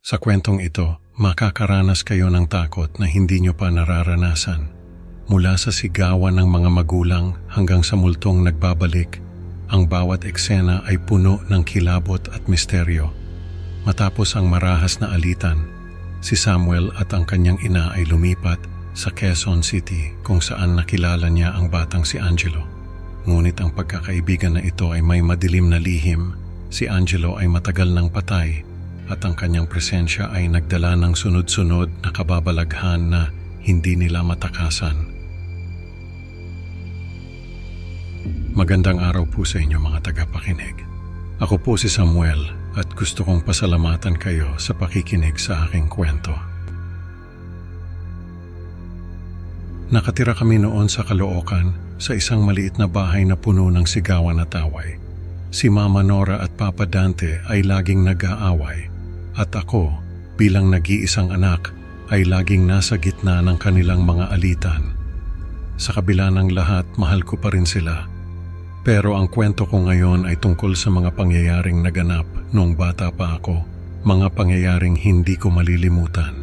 Sa kwentong ito, makakaranas kayo ng takot na hindi nyo pa nararanasan. Mula sa sigawan ng mga magulang hanggang sa multong nagbabalik, ang bawat eksena ay puno ng kilabot at misteryo. Matapos ang marahas na alitan, si Samuel at ang kanyang ina ay lumipat sa Quezon City kung saan nakilala niya ang batang si Angelo. Ngunit ang pagkakaibigan na ito ay may madilim na lihim. Si Angelo ay matagal nang patay at ang kanyang presensya ay nagdala ng sunod-sunod na kababalaghan na hindi nila matakasan. Magandang araw po sa inyo mga tagapakinig. Ako po si Samuel at gusto kong pasalamatan kayo sa pakikinig sa aking kwento. Nakatira kami noon sa Caloocan sa isang maliit na bahay na puno ng sigawan at away. Si Mama Nora at Papa Dante ay laging nag-aaway at ako bilang nag-iisang anak ay laging nasa gitna ng kanilang mga alitan. Sa kabila ng lahat, mahal ko pa rin sila. Pero ang kwento ko ngayon ay tungkol sa mga pangyayaring naganap noong bata pa ako, mga pangyayaring hindi ko malilimutan.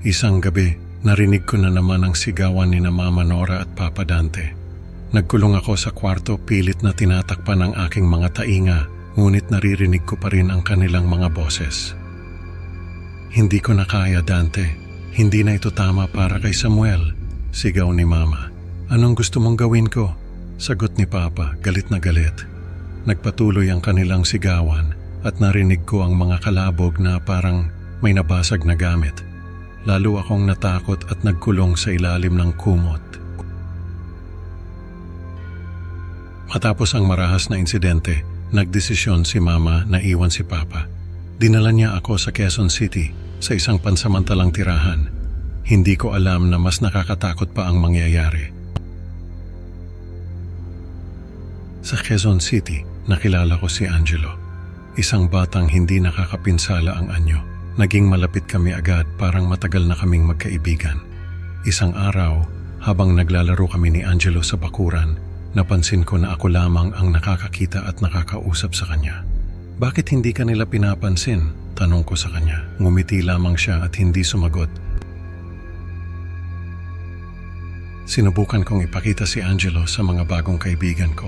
Isang gabi, narinig ko na naman ang sigawan ni na Mama Nora at Papa Dante. Nagkulong ako sa kwarto, pilit na tinatakpan ang aking mga tainga, ngunit naririnig ko pa rin ang kanilang mga boses. Hindi ko na kaya, Dante. Hindi na ito tama para kay Samuel, sigaw ni Mama. Anong gusto mong gawin ko? Sagot ni Papa, galit na galit. Nagpatuloy ang kanilang sigawan at narinig ko ang mga kalabog na parang may nabasag na gamit. Lalo akong natakot at nagkulong sa ilalim ng kumot. Matapos ang marahas na insidente, nagdesisyon si Mama na iwan si Papa. Dinala niya ako sa Quezon City sa isang pansamantalang tirahan. Hindi ko alam na mas nakakatakot pa ang mangyayari. Sa Quezon City, nakilala ko si Angelo. Isang batang hindi nakakapinsala ang anyo. Naging malapit kami agad, parang matagal na kaming magkaibigan. Isang araw, habang naglalaro kami ni Angelo sa bakuran, napansin ko na ako lamang ang nakakakita at nakakausap sa kanya. Bakit hindi ka nila pinapansin? Tanong ko sa kanya. Ngumiti lamang siya at hindi sumagot. Sinubukan kong ipakita si Angelo sa mga bagong kaibigan ko.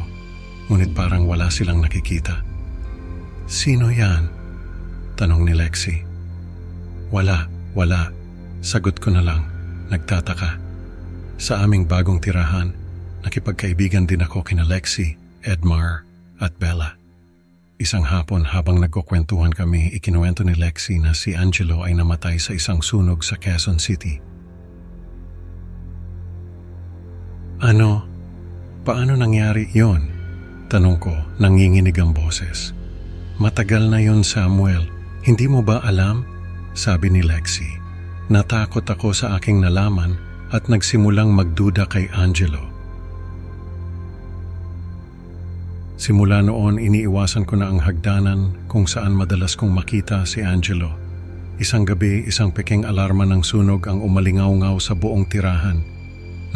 Ngunit parang wala silang nakikita. Sino yan? Tanong ni Lexi. Wala. Sagot ko na lang, nagtataka. Sa aming bagong tirahan, nakipagkaibigan din ako kina Lexi, Edmar, at Bella. Isang hapon habang nagkukwentuhan kami, ikinuwento ni Lexi na si Angelo ay namatay sa isang sunog sa Quezon City. Ano? Paano nangyari yon? Tanong ko, nanginginig ang boses. Matagal na yon, Samuel. Hindi mo ba alam? Sabi ni Lexi. Natakot ako sa aking nalaman at nagsimulang magduda kay Angelo. Simula noon, iniiwasan ko na ang hagdanan kung saan madalas kong makita si Angelo. Isang gabi, isang peking alarma ng sunog ang umalingaw-ngaw sa buong tirahan.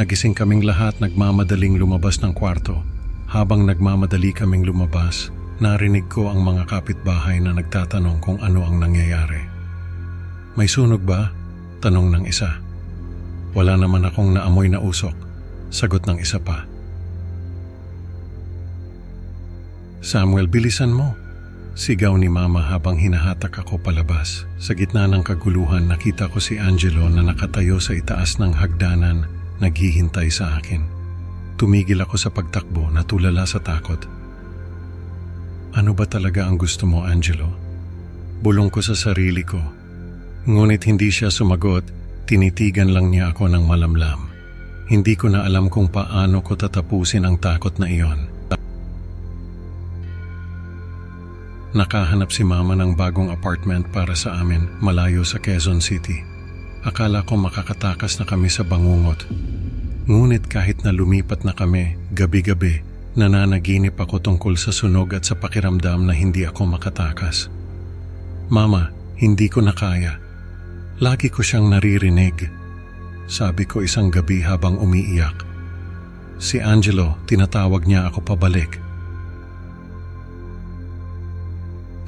Nagising kaming lahat, nagmamadaling lumabas ng kwarto. Habang nagmamadali kaming lumabas, narinig ko ang mga kapitbahay na nagtatanong kung ano ang nangyayari. May sunog ba? Tanong ng isa. Wala naman akong naamoy na usok. Sagot ng isa pa. Samuel, bilisan mo. Sigaw ni Mama habang hinahatak ako palabas. Sa gitna ng kaguluhan, nakita ko si Angelo na nakatayo sa itaas ng hagdanan, naghihintay sa akin. Tumigil ako sa pagtakbo, natulala sa takot. Ano ba talaga ang gusto mo, Angelo? Bulong ko sa sarili ko. Ngunit hindi siya sumagot, tinitigan lang niya ako ng malamlam. Hindi ko na alam kung paano ko tatapusin ang takot na iyon. Nakahanap si Mama ng bagong apartment para sa amin, malayo sa Quezon City. Akala ko makakatakas na kami sa bangungot. Ngunit kahit na lumipat na kami, gabi-gabi, nananaginip ako tungkol sa sunog at sa pakiramdam na hindi ako makatakas. Mama, hindi ko na kaya. Lagi ko siyang naririnig. Sabi ko isang gabi habang umiiyak. Si Angelo, tinatawag niya ako pabalik.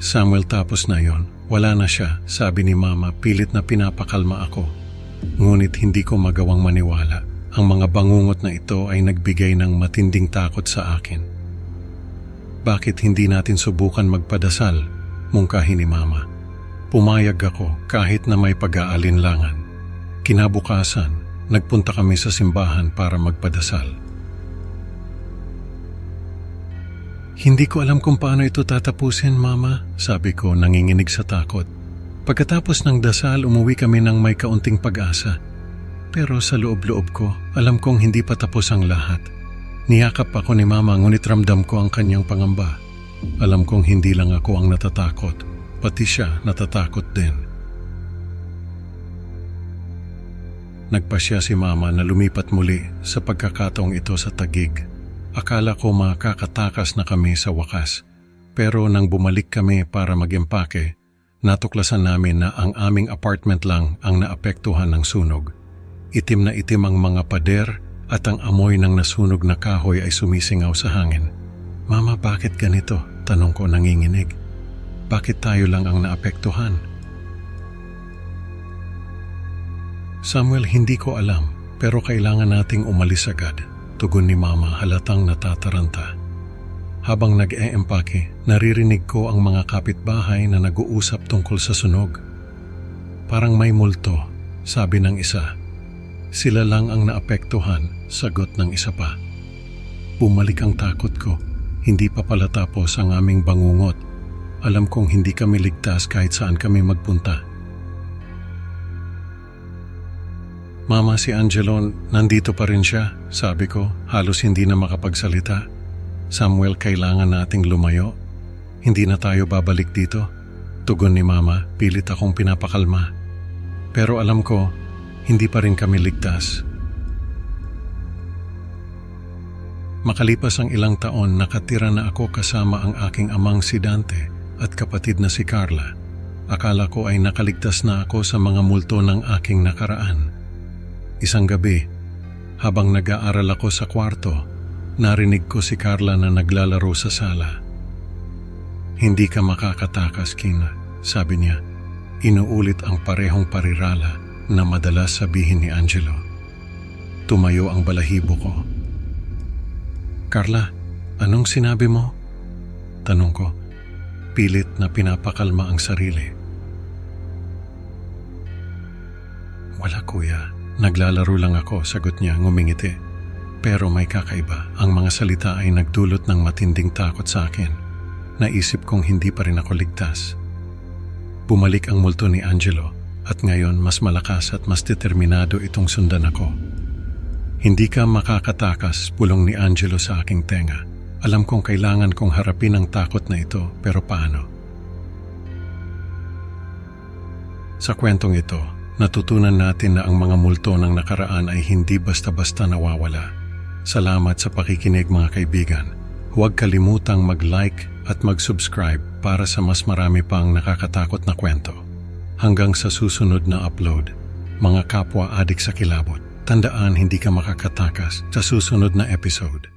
Samuel, tapos na yon. Wala na siya, sabi ni Mama, pilit na pinapakalma ako. Ngunit hindi ko magawang maniwala. Ang mga bangungot na ito ay nagbigay ng matinding takot sa akin. Bakit hindi natin subukan magpadasal? Mungkahi ni Mama. Pumayag ako kahit na may pag-aalinlangan. Kinabukasan, nagpunta kami sa simbahan para magpadasal. Hindi ko alam kung paano ito tatapusin, Mama, sabi ko nanginginig sa takot. Pagkatapos ng dasal, umuwi kami ng may kaunting pag-asa. Pero sa loob-loob ko, alam kong hindi pa tapos ang lahat. Niyakap ako ni Mama, ngunit ramdam ko ang kanyang pangamba. Alam kong hindi lang ako ang natatakot, pati siya natatakot din. Nagpasya si Mama na lumipat muli sa pagkakataong ito sa Taguig. Akala ko makakatakas na kami sa wakas. Pero nang bumalik kami para mag-empake, natuklasan namin na ang aming apartment lang ang naapektuhan ng sunog. Itim na itim ang mga pader at ang amoy ng nasunog na kahoy ay sumisingaw sa hangin. Mama, bakit ganito? Tanong ko nanginginig. Bakit tayo lang ang naapektuhan? Samuel, hindi ko alam, pero kailangan nating umalis agad. Tugon ni Mama, halatang natataranta. Habang nag-eempake, naririnig ko ang mga kapitbahay na nag-uusap tungkol sa sunog. Parang may multo, sabi ng isa. Sila lang ang naapektuhan, sagot ng isa pa. Bumalik ang takot ko. Hindi pa pala tapos ang aming bangungot. Alam kong hindi kami ligtas kahit saan kami magpunta. Mama, si Angelo, nandito pa rin siya, sabi ko, halos hindi na makapagsalita. Samuel, kailangan nating lumayo. Hindi na tayo babalik dito. Tugon ni Mama, pilit akong pinapakalma. Pero alam ko, hindi pa rin kami ligtas. Makalipas ang ilang taon, nakatira na ako kasama ang aking amang si Dante at kapatid na si Carla. Akala ko ay nakaligtas na ako sa mga multo ng aking nakaraan. Isang gabi, habang nag-aaral ako sa kwarto, narinig ko si Carla na naglalaro sa sala. Hindi ka makakatakas, Kina, sabi niya. Inuulit ang parehong parirala na madalas sabihin ni Angelo. Tumayo ang balahibo ko. Carla, anong sinabi mo? Tanong ko, pilit na pinapakalma ang sarili. Wala, kuya. Naglalaro lang ako, sagot niya, ngumingiti. Pero may kakaiba. Ang mga salita ay nagdulot ng matinding takot sa akin. Naisip kong hindi pa rin ako ligtas. Bumalik ang multo ni Angelo at ngayon mas malakas at mas determinado itong sundan ako. Hindi ka makakatakas, bulong ni Angelo sa aking tenga. Alam kong kailangan kong harapin ang takot na ito, pero paano? Sa kwentong ito, natutunan natin na ang mga multo ng nakaraan ay hindi basta-basta nawawala. Salamat sa pakikinig, mga kaibigan. Huwag kalimutang mag-like at mag-subscribe para sa mas marami pang nakakatakot na kwento. Hanggang sa susunod na upload, mga kapwa adik sa kilabot. Tandaan, hindi ka makakatakas sa susunod na episode.